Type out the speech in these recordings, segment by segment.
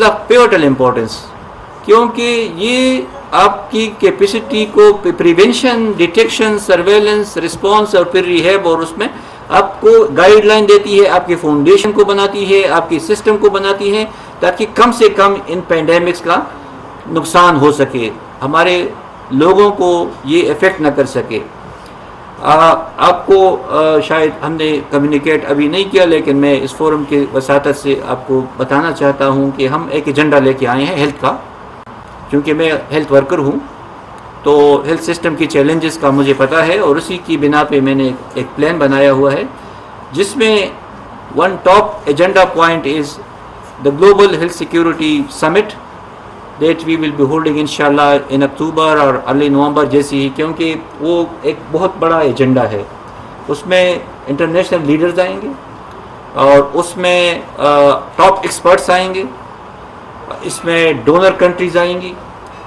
Of pivotal importance, کیونکہ یہ آپ کی کیپیسٹی کو پریونشن، ڈیٹیکشن، سرویلنس، رسپانس اور پھر ریہیب، اور اس میں آپ کو گائیڈ لائن دیتی ہے، آپ کی فاؤنڈیشن کو بناتی ہے، آپ کی سسٹم کو بناتی ہے، تاکہ کم سے کم ان پینڈیمکس کا نقصان ہو سکے، ہمارے لوگوں کو یہ افیکٹ نہ کر سکے۔ آپ کو شاید ہم نے کمیونیکیٹ ابھی نہیں کیا، لیکن میں اس فورم کے وساطت سے آپ کو بتانا چاہتا ہوں کہ ہم ایک ایجنڈا لے کے آئے ہیں ہیلتھ کا، کیونکہ میں ہیلتھ ورکر ہوں تو ہیلتھ سسٹم کی چیلنجز کا مجھے پتہ ہے، اور اسی کی بنا پہ میں نے ایک پلان بنایا ہوا ہے، جس میں one top agenda point is the global health security summit that we will be holding انشاءاللہ ان اکتوبر اور ارلی نومبر جیسی ہی، کیونکہ وہ ایک بہت بڑا ایجنڈا ہے۔ اس میں انٹرنیشنل لیڈرز آئیں گے، اور اس میں ٹاپ ایکسپرٹس آئیں گے، اس میں ڈونر کنٹریز آئیں گی،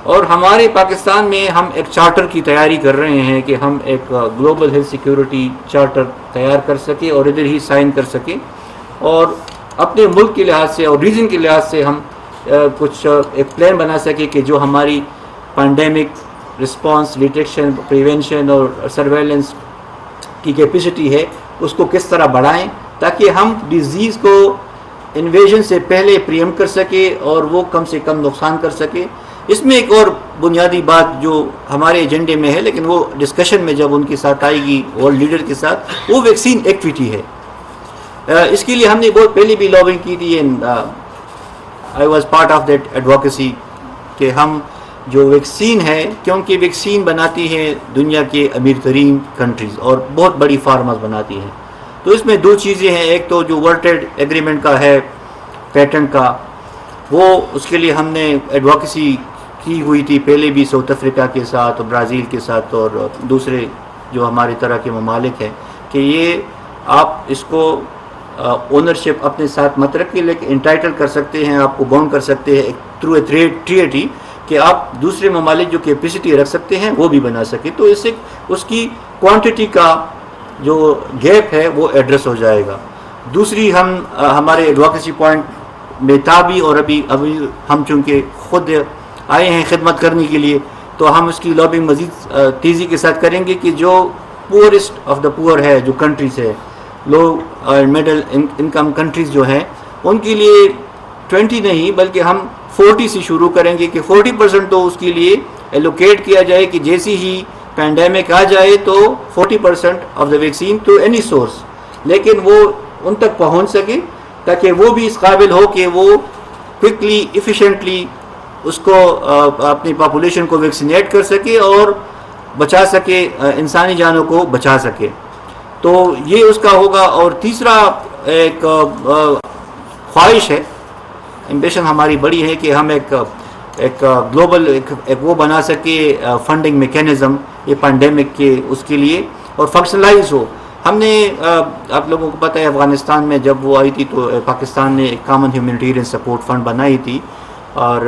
اور ہمارے پاکستان میں ہم ایک چارٹر کی تیاری کر رہے ہیں کہ ہم ایک گلوبل ہیلتھ سیکیورٹی چارٹر تیار کر سکیں اور ادھر ہی سائن کر سکیں، اور اپنے ملک کے لحاظ سے اور ریجن کے لحاظ سے ہم کچھ ایک پلان بنا سکیں کہ جو ہماری پینڈیمک رسپانس، ڈیٹیکشن، پریونشن اور سرویلنس کی کیپیسٹی ہے اس کو کس طرح بڑھائیں، تاکہ ہم ڈیزیز کو انویژن سے پہلے پریم کر سکے اور وہ کم سے کم نقصان کر سکے۔ اس میں ایک اور بنیادی بات جو ہمارے ایجنڈے میں ہے، لیکن وہ ڈسکشن میں جب ان کے ساتھ آئے گی ورلڈ لیڈر کے ساتھ، وہ ویکسین ایکٹیویٹی ہے۔ اس کے لیے ہم نے بہت پہلے بھی لابنگ کی تھی، I was part of that advocacy, کہ ہم جو ویکسین ہے، کیونکہ ویکسین بناتی ہے دنیا کے امیر ترین کنٹریز اور بہت بڑی فارمرز بناتی ہیں، تو اس میں دو چیزیں ہیں، ایک تو جو ورلڈ ٹریڈ ایگریمنٹ کا ہے پیٹنٹ کا، وہ اس کے لیے ہم نے ایڈوکیسی کی ہوئی تھی پہلے بھی ساؤتھ افریقہ کے ساتھ اور برازیل کے ساتھ اور دوسرے جو ہماری طرح کے ممالک ہیں، کہ یہ آپ اس کو اونرشپ اپنے ساتھ مت رکھیں، لیکن انٹائٹل کر سکتے ہیں، آپ کو باؤنڈ کر سکتے ہیں تھرو اے ٹریٹی، کہ آپ دوسرے ممالک جو کیپیسٹی رکھ سکتے ہیں وہ بھی بنا سکیں، تو اس سے اس کی کوانٹٹی کا جو گیپ ہے وہ ایڈریس ہو جائے گا۔ دوسری ہمارے ایڈوکیسی پوائنٹ میں تھا بھی، اور ابھی ہم چونکہ خود آئے ہیں خدمت کرنے کے لیے، تو ہم اس کی لابنگ مزید تیزی کے ساتھ کریں گے کہ جو پورسٹ آف دا پور ہے، جو کنٹریز ہے، لو اور مڈل انکم کنٹریز جو ہیں، ان کے لیے 20 نہیں بلکہ ہم 40 سے شروع کریں گے، کہ 40% تو اس کے لیے ایلوکیٹ کیا جائے، کہ جیسی ہی پینڈیمک آ جائے تو 40% of the vaccine to any source, لیکن وہ ان تک پہنچ سکے، تاکہ وہ بھی اس قابل ہو کہ وہ کوئکلی ایفیشینٹلی اس کو اپنی پاپولیشن کو ویکسینیٹ کر سکے اور بچا سکے، انسانی جانوں کو بچا سکے۔ تو یہ اس کا ہوگا۔ اور تیسرا ایک خواہش ہے، ایمبیشن ہماری بڑی ہے کہ ہم ایک گلوبل ایک وہ بنا سکے فنڈنگ میکینزم یہ پینڈیمک کے اس کے لیے، اور فنکشنلائز ہو۔ ہم نے آپ لوگوں کو پتہ ہے افغانستان میں جب وہ آئی تھی تو پاکستان نے ایک کامن ہیومینیٹیرین سپورٹ فنڈ بنائی تھی، اور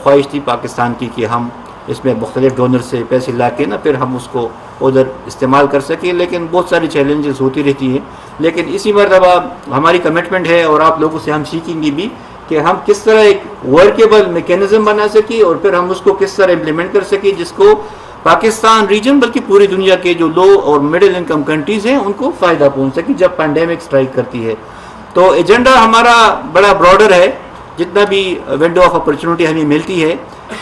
خواہش تھی پاکستان کی کہ ہم اس میں مختلف ڈونر سے پیسے لا کے پھر ہم اس کو ادھر استعمال کر سکیں، لیکن بہت ساری چیلنجز ہوتی رہتی ہیں۔ لیکن اسی مرتبہ ہماری کمٹمنٹ ہے، اور آپ لوگوں سے ہم سیکھیں گے بھی کہ ہم کس طرح ایک ورکیبل میکینزم بنا سکیں، اور پھر ہم اس کو کس طرح امپلیمنٹ کر سکیں جس کو پاکستان ریجن بلکہ پوری دنیا کے جو لو اور مڈل انکم کنٹریز ہیں ان کو فائدہ پہنچ سکے جب پینڈیمک سٹرائک کرتی ہے۔ تو ایجنڈا ہمارا بڑا براڈر ہے، جتنا بھی ونڈو آف اپرچونٹی ہمیں ملتی ہے،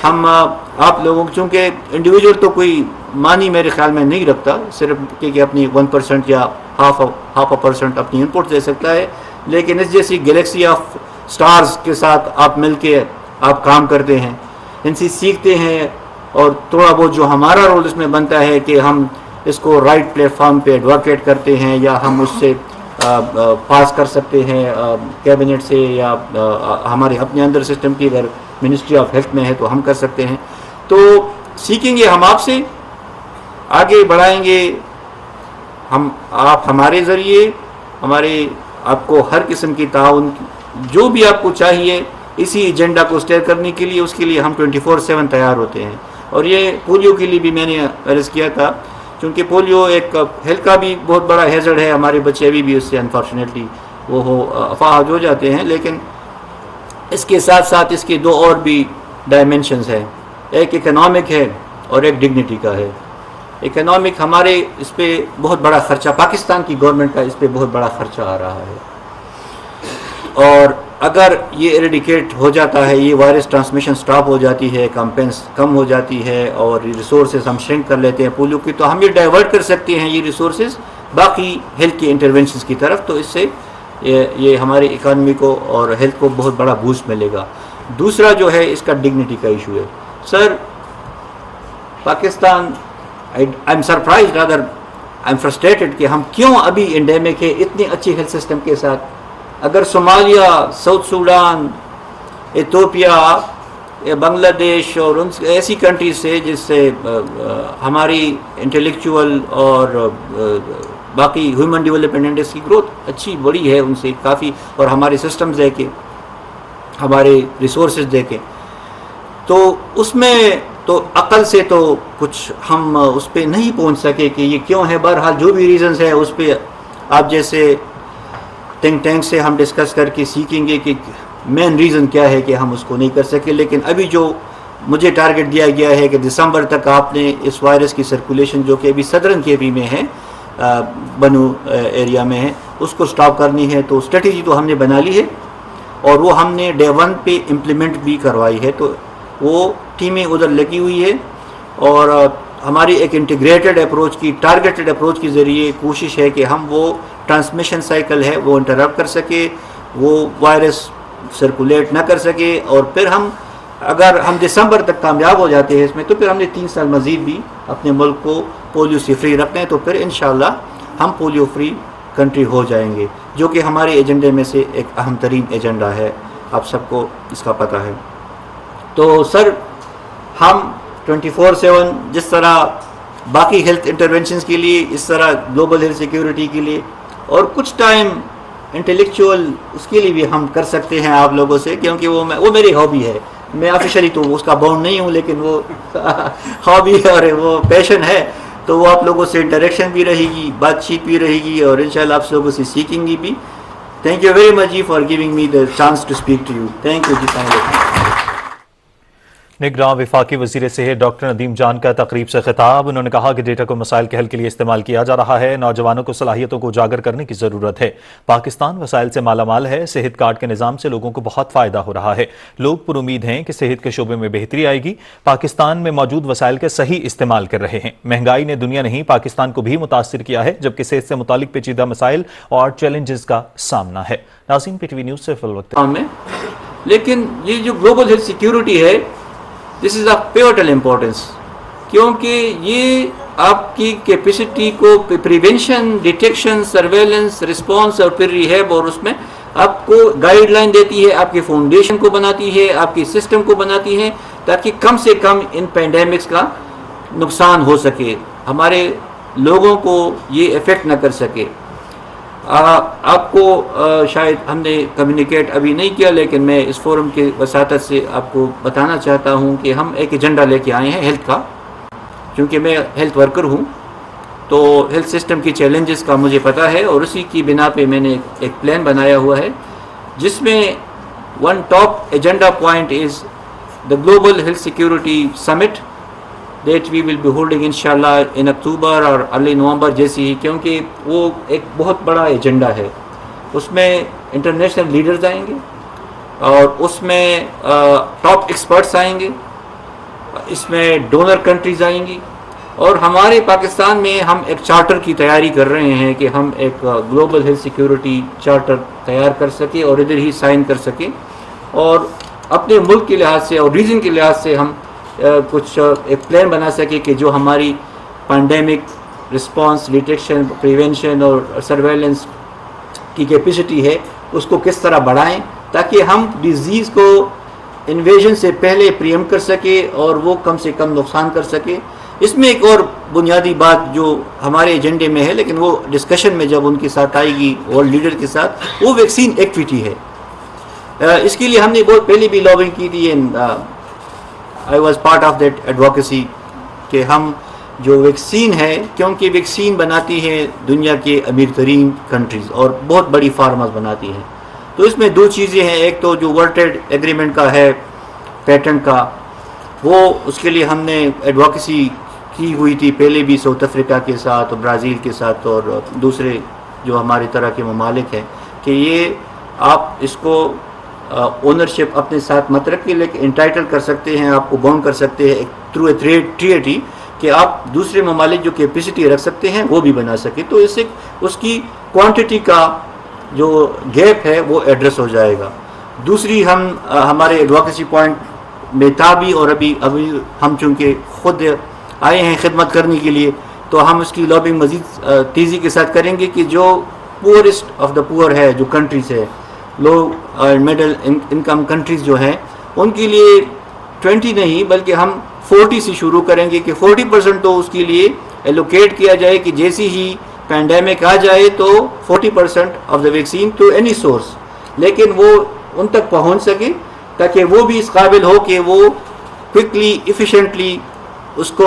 ہم آپ لوگوں چونکہ انڈیویجول تو کوئی معنی میرے خیال میں نہیں رکھتا، صرف کہ اپنی 1% یا ہاف اے پرسنٹ اپنی انپٹ دے سکتا ہے، لیکن اس جیسی گلیکسی آف سٹارز کے ساتھ آپ مل کے آپ کام کرتے ہیں، ان سے سیکھتے ہیں، اور تھوڑا بہت جو ہمارا رول اس میں بنتا ہے کہ ہم اس کو رائٹ پلیٹ فارم پہ ایڈوکیٹ کرتے ہیں، یا ہم اس سے پاس کر سکتے ہیں کیبنٹ سے، یا ہمارے اپنے اندر سسٹم کی اگر منسٹری آف ہیلتھ میں ہے تو ہم کر سکتے ہیں۔ تو سیکھیں گے ہم آپ سے، آگے بڑھائیں گے ہم، آپ ہمارے ذریعے ہمارے آپ کو ہر قسم کی تعاون جو بھی آپ کو چاہیے اسی ایجنڈا کو اسٹیئر کرنے کے لیے، اس کے لیے ہم 24/7 تیار ہوتے ہیں۔ اور یہ پولیو کے لیے بھی میں نے عرض کیا تھا، چونکہ پولیو ایک ہیلتھ کا بھی بہت بڑا ہیزرڈ ہے، ہمارے بچے ابھی بھی اس سے انفارچونیٹلی وہ افاہج ہو جاتے ہیں، لیکن اس کے ساتھ ساتھ اس کے دو اور بھی ڈائمینشنز ہیں، ایک اکنامک ہے اور ایک ڈگنیٹی کا ہے۔ اکنامک ہمارے اس پہ بہت بڑا خرچہ، پاکستان کی گورنمنٹ کا اس پہ بہت بڑا خرچہ آ رہا ہے، اور اگر یہ ایریڈیکیٹ ہو جاتا ہے، یہ وائرس ٹرانسمیشن سٹاپ ہو جاتی ہے، کمپینس کم ہو جاتی ہے، اور ریسورسز ہم شرنک کر لیتے ہیں پولیو کی، تو ہم یہ ڈائیورٹ کر سکتے ہیں یہ ریسورسز باقی ہیلتھ کی انٹرونشنز کی طرف، تو اس سے یہ ہماری اکانومی کو اور ہیلتھ کو بہت بڑا بوسٹ ملے گا۔ دوسرا جو ہے اس کا ڈگنیٹی کا ایشو ہے۔ Sir Pakistan, I am surprised rather I am frustrated کہ ہم کیوں ابھی انڈیمک ہے اتنی اچھی ہیلتھ سسٹم کے ساتھ۔ اگر صومالیہ، ساؤتھ سوڈان، ایتھوپیا، بنگلہ دیش اور ان ایسی کنٹریز سے جس سے ہماری انٹلیکچوئل اور باقی ہیومن ڈیولپمنٹ انڈیکس کی گروتھ اچھی بڑی ہے ان سے کافی، اور ہمارے سسٹمز دیکھیں، ہمارے ریسورسز دیکھیں، تو اس میں تو عقل سے تو کچھ ہم اس پہ نہیں پہنچ سکے کہ یہ کیوں ہے۔ بہرحال جو بھی ریزنز ہیں اس پہ آپ جیسے تھنک ٹینک سے ہم ڈسکس کر کے سیکھیں گے کہ مین ریزن کیا ہے کہ ہم اس کو نہیں کر سکے۔ لیکن ابھی جو مجھے ٹارگٹ دیا گیا ہے کہ دسمبر تک آپ نے اس وائرس کی سرکولیشن جو کہ ابھی صدرن کے بھی میں ہے، بنو ایریا میں ہے، اس کو سٹاپ کرنی ہے، تو اسٹریٹجی تو ہم نے بنا لی ہے، اور وہ ہم نے ڈے 1 پہ امپلیمنٹ بھی کروائی ہے، تو وہ ٹیمیں ادھر لگی ہوئی ہے، اور ہماری ایک انٹیگریٹڈ اپروچ کی، ٹارگیٹڈ اپروچ کے ذریعے کوشش ہے کہ ہم وہ ٹرانسمیشن سائیکل ہے وہ انٹرپٹ کر سکے، وہ وائرس سرکولیٹ نہ کر سکے، اور پھر ہم اگر ہم دسمبر تک کامیاب ہو جاتے ہیں اس میں، تو پھر ہم نے 3 سال مزید بھی اپنے ملک کو پولیو سے فری رکھنا ہے، تو پھر انشاءاللہ ہم پولیو فری کنٹری ہو جائیں گے، جو کہ ہمارے ایجنڈے میں سے ایک اہم ترین ایجنڈا ہے، آپ سب کو اس کا پتہ ہے۔ تو سر ہم 24/7 جس طرح باقی ہیلتھ انٹرونشنز کے لیے، اس طرح گلوبل ہیلتھ سیکیورٹی کے لیے، اور کچھ ٹائم انٹلیکچوئل اس کے لیے بھی ہم کر سکتے ہیں آپ لوگوں سے، کیونکہ وہ میری ہابی ہے، میں آفیشلی تو اس کا باؤنڈ نہیں ہوں، لیکن وہ ہابی ہے اور وہ پیشن ہے، تو وہ آپ لوگوں سے انٹریکشن بھی رہے گی، بات چیت بھی رہے گی، اور انشاءاللہ آپ لوگوں سے سیکھیں گی بھی۔ تھینک یو ویری مچ جی for giving me the chance to speak to you. Thank you جی، السلام علیکم۔ نگراں وفاقی وزیر صحت ڈاکٹر ندیم جان کا تقریب سے خطاب۔ انہوں نے کہا کہ ڈیٹا کو مسائل کے حل کے لیے استعمال کیا جا رہا ہے، نوجوانوں کو صلاحیتوں کو اجاگر کرنے کی ضرورت ہے۔ پاکستان وسائل سے مالا مال ہے، صحت کارڈ کے نظام سے لوگوں کو بہت فائدہ ہو رہا ہے، لوگ پر امید ہیں کہ صحت کے شعبے میں بہتری آئے گی۔ پاکستان میں موجود وسائل کے صحیح استعمال کر رہے ہیں۔ مہنگائی نے دنیا نہیں پاکستان کو بھی متاثر کیا ہے، جبکہ صحت سے متعلق پیچیدہ مسائل اور چیلنجز کا سامنا ہے۔ ناظرین، پی ٹی وی نیوز سے فی الوقت۔ لیکن یہ جو گلوبل ہیلتھ سیکیورٹی ہے، دس از آف پیوٹل امپورٹنس، کیونکہ یہ آپ کی کیپیسٹی کو پریونشن، ڈیٹیکشن، سرویلنس، رسپانس اور پھر ریہیب، اور اس میں آپ کو گائیڈ لائن دیتی ہے، آپ کی فاؤنڈیشن کو بناتی ہے، آپ کی سسٹم کو بناتی ہے، تاکہ کم سے کم ان پینڈیمکس کا نقصان ہو سکے، ہمارے لوگوں کو یہ افیکٹ نہ کر سکے۔ آپ کو شاید ہم نے کمیونیکیٹ ابھی نہیں کیا، لیکن میں اس فورم کے وساطت سے آپ کو بتانا چاہتا ہوں کہ ہم ایک ایجنڈا لے کے آئے ہیں ہیلتھ کا، کیونکہ میں ہیلتھ ورکر ہوں، تو ہیلتھ سسٹم کی چیلنجز کا مجھے پتہ ہے، اور اسی کی بنا پہ میں نے ایک پلان بنایا ہوا ہے، جس میں one top agenda point is the global health security summit that we will be holding انشاءاللہ ان اکتوبر اور ارلی نومبر جیسی ہی، کیونکہ وہ ایک بہت بڑا ایجنڈا ہے۔ اس میں انٹرنیشنل لیڈرز آئیں گے، اور اس میں ٹاپ ایکسپرٹس آئیں گے، اس میں ڈونر کنٹریز آئیں گی، اور ہمارے پاکستان میں ہم ایک چارٹر کی تیاری کر رہے ہیں کہ ہم ایک گلوبل ہیلتھ سیکیورٹی چارٹر تیار کر سکیں اور ادھر ہی سائن کر سکیں، اور اپنے ملک کے لحاظ سے اور ریجن کے لحاظ سے ہم کچھ ایک پلان بنا سکے کہ جو ہماری پینڈیمک رسپانس، ڈیٹیکشن، پریونشن اور سرویلنس کی کیپیسٹی ہے اس کو کس طرح بڑھائیں، تاکہ ہم ڈیزیز کو انویژن سے پہلے پریم کر سکے اور وہ کم سے کم نقصان کر سکے۔ اس میں ایک اور بنیادی بات جو ہمارے ایجنڈے میں ہے، لیکن وہ ڈسکشن میں جب ان کے ساتھ آئے گی ورلڈ لیڈر کے ساتھ، وہ ویکسین ایکٹیویٹی ہے۔ اس کے لیے ہم نے بہت پہلے بھی لابنگ کی تھی، I was part of that advocacy کہ ہم جو ویکسین ہے، کیونکہ ویکسین بناتی ہے دنیا کے امیر ترین کنٹریز اور بہت بڑی فارمرز بناتی ہیں، تو اس میں دو چیزیں ہیں، ایک تو جو ورلڈ ٹریڈ ایگریمنٹ کا ہے پیٹنٹ کا، وہ اس کے لیے ہم نے ایڈوکیسی کی ہوئی تھی پہلے بھی ساؤتھ افریقہ کے ساتھ اور برازیل کے ساتھ اور دوسرے جو ہماری طرح کے ممالک ہیں، کہ یہ آپ اس کو اونرشپ اپنے ساتھ مت رکھیں، لیکن انٹائٹل کر سکتے ہیں، آپ کو باؤنڈ کر سکتے ہیں تھرو اے ٹریٹی کہ آپ دوسرے ممالک جو کیپیسٹی رکھ سکتے ہیں وہ بھی بنا سکیں، تو اس سے اس کی کوانٹٹی کا جو گیپ ہے وہ ایڈریس ہو جائے گا۔ دوسری ہمارے ایڈوکیسی پوائنٹ میں تھا بھی، اور ابھی ہم چونکہ خود آئے ہیں خدمت کرنے کے لیے، تو ہم اس کی لابنگ مزید تیزی کے ساتھ کریں گے کہ جو پورسٹ آف دا پور ہے، جو کنٹریز ہے، لو مڈل انکم کنٹریز جو ہیں، ان کے لیے 20 نہیں بلکہ ہم 40 سے شروع کریں گے کہ 40% تو اس کے لیے ایلوکیٹ کیا جائے کہ جیسی ہی پینڈیمک آ جائے تو 40% of the vaccine to any source, لیکن وہ ان تک پہنچ سکے تاکہ وہ بھی اس قابل ہو کہ وہ کوئکلی ایفیشینٹلی اس کو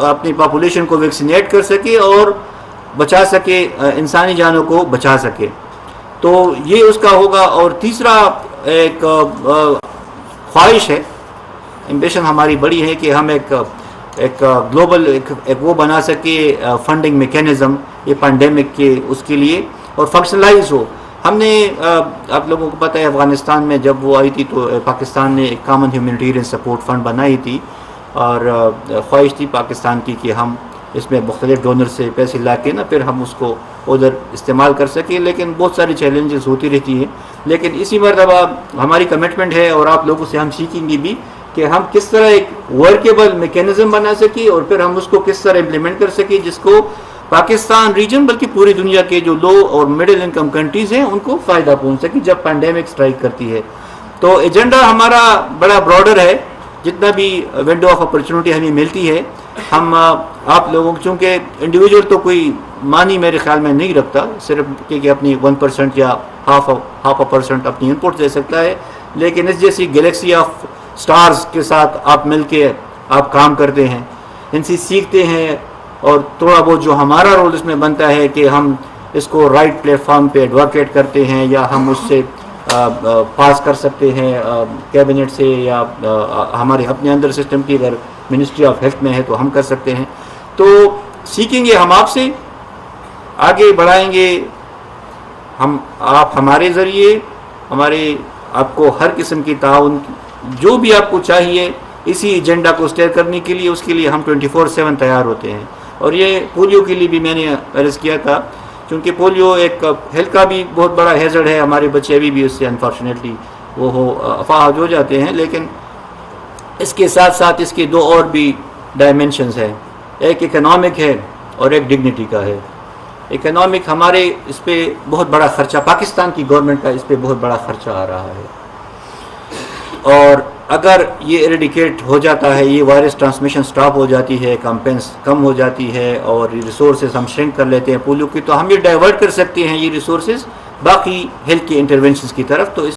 اپنی پاپولیشن کو ویکسینیٹ کر سکے اور بچا سکے، انسانی جانوں کو بچا سکے۔ تو یہ اس کا ہوگا۔ اور تیسرا ایک خواہش ہے، ایمبیشن ہماری بڑی ہے کہ ہم ایک گلوبل ایک وہ بنا سکے فنڈنگ میکینزم یہ پینڈیمک کے اس کے لیے، اور فنکشنلائز ہو۔ ہم نے آپ لوگوں کو پتہ ہے افغانستان میں جب وہ آئی تھی تو پاکستان نے ایک کامن ہیومینیٹیرین سپورٹ فنڈ بنائی تھی، اور خواہش تھی پاکستان کی کہ ہم اس میں مختلف ڈونر سے پیسے لا کے پھر ہم اس کو ادھر استعمال کر سکیں، لیکن بہت ساری چیلنجز ہوتی رہتی ہیں۔ لیکن اسی مرتبہ ہماری کمٹمنٹ ہے اور آپ لوگوں سے ہم سیکھیں گے بھی کہ ہم کس طرح ایک ورکیبل میکینزم بنا سکیں اور پھر ہم اس کو کس طرح امپلیمنٹ کر سکیں جس کو پاکستان ریجن بلکہ پوری دنیا کے جو لو اور مڈل انکم کنٹریز ہیں ان کو فائدہ پہنچ سکے جب پینڈیمک اسٹرائک کرتی ہے۔ تو ایجنڈا ہمارا بڑا براڈر ہے، جتنا بھی ونڈو آف اپرچونٹی ہمیں ملتی ہے ہم آپ لوگوں چونکہ انڈیویجول تو کوئی معنی میرے خیال میں نہیں رکھتا، صرف کہ اپنی 1% یا ہاف اے پرسنٹ اپنی انپٹ دے سکتا ہے، لیکن اس جیسی گلیکسی آف سٹارز کے ساتھ آپ مل کے آپ کام کرتے ہیں، ان سے سیکھتے ہیں، اور تھوڑا بہت جو ہمارا رول اس میں بنتا ہے کہ ہم اس کو رائٹ پلیٹ فارم پہ ایڈوکیٹ کرتے ہیں یا ہم اس سے پاس کر سکتے ہیں کیبنٹ سے، یا ہمارے اپنے اندر سسٹم کی اگر منسٹری آف ہیلتھ میں ہے تو ہم کر سکتے ہیں۔ تو سیکھیں گے ہم آپ سے، آگے بڑھائیں گے ہم، آپ ہمارے ذریعے ہمارے آپ کو ہر قسم کی تعاون جو بھی آپ کو چاہیے اسی ایجنڈا کو اسٹیئر کرنے کے لیے، اس کے لیے ہم 24/7 تیار ہوتے ہیں۔ اور یہ پولیو کے لیے بھی میں نے عرض کیا تھا، کیونکہ پولیو ایک ہیلتھ کا بھی بہت بڑا ہیزرڈ ہے، ہمارے بچے ابھی بھی اس سے انفارچونیٹلی وہ افواہج ہو جاتے ہیں، لیکن اس کے ساتھ ساتھ اس کے دو اور بھی ڈائمینشنز ہیں، ایک اکنامک ہے اور ایک ڈگنیٹی کا ہے۔ اکنامک ہمارے اس پہ بہت بڑا خرچہ، پاکستان کی گورنمنٹ کا اس پہ بہت بڑا خرچہ آ رہا ہے، اور اگر یہ ایریڈیکیٹ ہو جاتا ہے، یہ وائرس ٹرانسمیشن سٹاپ ہو جاتی ہے، کمپینس کم ہو جاتی ہے، اور ریسورسز ہم شرنک کر لیتے ہیں پولیو کی، تو ہم یہ ڈائیورٹ کر سکتے ہیں یہ ریسورسز باقی ہیلتھ کے انٹرونشنز کی طرف۔ تو اس